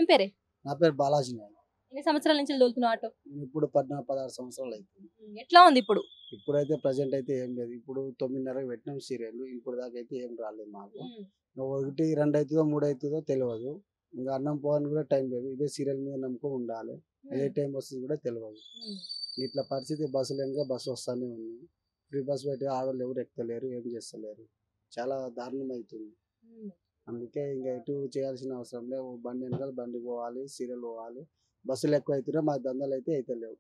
మీ పేరే? నా పేరు బాలాజీ నాయక్. ఎన్ని సంవత్సరాల నుంచి తోలుతున్నావు ఆటో? నేను ఇప్పుడు 16 సంవత్సరాలు అవుతుంది. ఎట్లా ఉంది ఇప్పుడు? ఇప్పుడైతే ప్రజెంట్ అయితే ఏం లేదు. ఇప్పుడు 9:30కి పెట్టినాం సీరియల్. ఇప్పుడు దాకా అయితే ఏం రాలేదు మాకు. 1, 2 అవుతుందో 3 అవుతుందో తెలియదు. ఇంకా అన్నం పోవడానికి కూడా టైం లేదు. ఇదే సీరియల్ మీద నమ్మకం ఉండాలి. ఏ టైం వస్తుంది కూడా తెలియదు. ఇట్లా పరిస్థితి బస్సు లేనుక బస్సు వస్తూనే ఉంది. ఫ్రీ బస్ పెట్టి ఆడవాళ్ళు ఎవరు ఎక్కలేరు, ఏం చేస్తలేరు. చాలా దారుణం అవుతుంది. అందుకే ఇంకా ఎటు చేయాల్సిన అవసరం లేదు. బండి వెనకాల బండి పోవాలి, సీరియల్ పోవాలి. బస్సులు ఎక్కువ అవుతున్నాయి, మా దందాలు అయితే అవుతలేవు.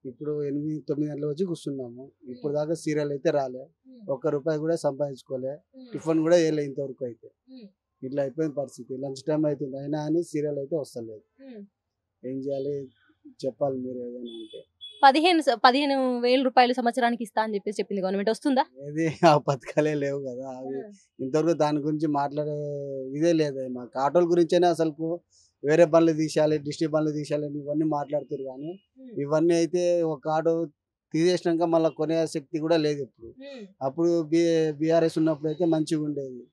ఇప్పుడు 8, 9 గంటల వచ్చి కూర్చున్నాము. ఇప్పుడు దాకా సీరియల్ అయితే రాలే, ₹1 కూడా సంపాదించుకోలే, టిఫిన్ కూడా వేయలే ఇంతవరకు అయితే. ఇట్లా అయిపోయింది పరిస్థితి. లంచ్ టైం అవుతుంది అయినా అని సీరియల్ అయితే వస్తలేదు. ఏం చేయాలి చెప్పాలి మీరు ఏదైనా ఉంటే. 15,000 రూపాయలు సంవత్సరానికి ఇస్తా అని చెప్పింది గవర్నమెంట్, వస్తుందా? ఏది ఆ పథకాలే లేవు కదా. అవి ఇంతవరకు దాని గురించి మాట్లాడే ఇదే లేదు. మాకు ఆటోల గురించేనే అసలు వేరే పనులు తీసేయాలి, డిస్ట్రిక్ట్ పనులు తీసేయాలి ఇవన్నీ మాట్లాడుతారు. కానీ ఇవన్నీ అయితే ఒక ఆటో తీసేసినాక మళ్ళీ కొనే శక్తి కూడా లేదు ఇప్పుడు. అప్పుడు బీఆర్ఎస్ ఉన్నప్పుడు అయితే మంచిగా ఉండేది.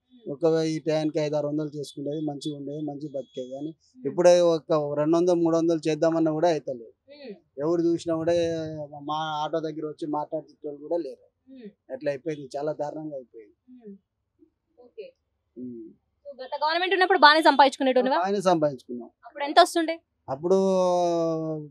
ఈ టైంకి 500-600 చేసుకునేది, మంచిగా ఉండేది, మంచి బతికేది. కానీ ఇప్పుడే ఒక 200, 300 చేద్దామన్నా కూడా అవుతలేదు. ఎవరు చూసినా కూడా మా ఆటో దగ్గర వచ్చి మాట్లాడే వాళ్ళు కూడా లేరు. అట్లా అయిపోయింది, చాలా దారుణంగా అయిపోయింది. గత గవర్నమెంట్ ఉన్నప్పుడు బాగానే సంపాదించుకునేటోనివా? ఆయన సంపాదించుకున్నాం. అప్పుడు ఎంత వస్తుండే? అప్పుడు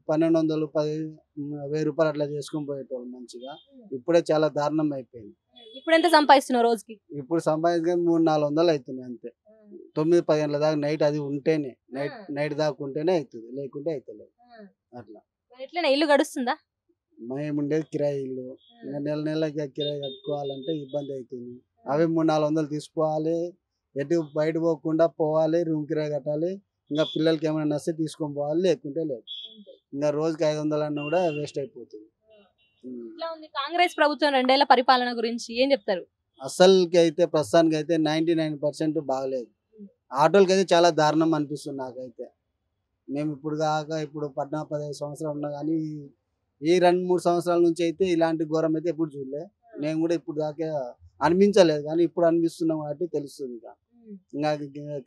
1200, 10,000 రూపాయలు అట్లా చేసుకొని పోయేటోళ్ళు మంచిగా. ఇప్పుడే చాలా దారుణం అయిపోయింది. ఇప్పుడు ఎంత సంపాదిస్తున్నావు రోజుకి? ఇప్పుడు సంపాదించుకొని 300-400 అవుతున్నాయి అంతే. 9-10 గంటల దాకా నైట్ అది ఉంటేనే, నైట్ దాకా ఉంటేనే అవుతుంది, లేకుంటే అవుతలేదు. అట్లా ఎట్లైనా ఇల్లు గడుస్తుందా? మేము ఉండేది కిరాయి ఇల్లు. ఇంకా నెలకి కిరాయి కట్టుకోవాలంటే ఇబ్బంది అవుతుంది. అవి 300-400 తీసుకోవాలి, ఎటు బయట పోకుండా పోవాలి, రూమ్ కిరాయి కట్టాలి. ఇంకా పిల్లలకి ఏమైనా నస్తే తీసుకొని పోవాలి, లేకుంటే లేదు. ఇంకా రోజుకి 500 అన్నా కూడా వేస్ట్ అయిపోతుంది. కాంగ్రెస్ ప్రభుత్వం 2 ఏళ్ల పరిపాలన గురించి ఏం చెప్తారు? అసలుకి అయితే ప్రస్తుతానికి అయితే 99% బాగలేదు. ఆటోలకి అయితే చాలా దారుణం అనిపిస్తుంది నాకైతే. మేము ఇప్పుడు 15 సంవత్సరాలు ఉన్నా కానీ ఈ 2-3 సంవత్సరాల నుంచి అయితే ఇలాంటి ఘోరం అయితే ఎప్పుడు చూడలే. నేను కూడా ఇప్పుడు దాకా అనిపించలేదు, కానీ ఇప్పుడు అనిపిస్తున్నాం కాబట్టి తెలుస్తుంది. ఇంకా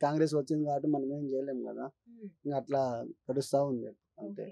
కాంగ్రెస్ వచ్చింది కాబట్టి మనం ఏం చేయలేము కదా. ఇంకా అట్లా గడుస్తూ ఉంది అంతే.